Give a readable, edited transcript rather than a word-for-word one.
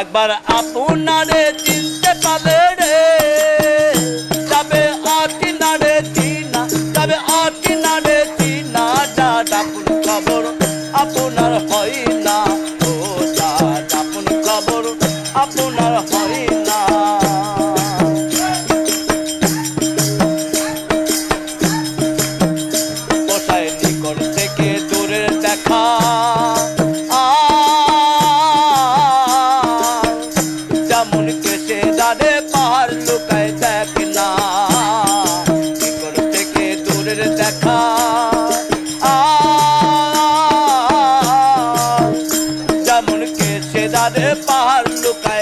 একবার আপনারে চিনতে পারলে রে যাবে আকিনারে চিনা, যাবে আকিনারে চিনা। দাদাপুন খবর আপনার হয় না, ও দাদাপুন খবর আপনার হয় না। পোষায় নিকট থেকে দূরের দেখা, যেমন কেসে দাঁড়ে পাহাড় লুকায় দেখ না। নিকট থেকে দূরের দেখা, যেমন কেসে দাঁড়ে পাহাড় লুকায়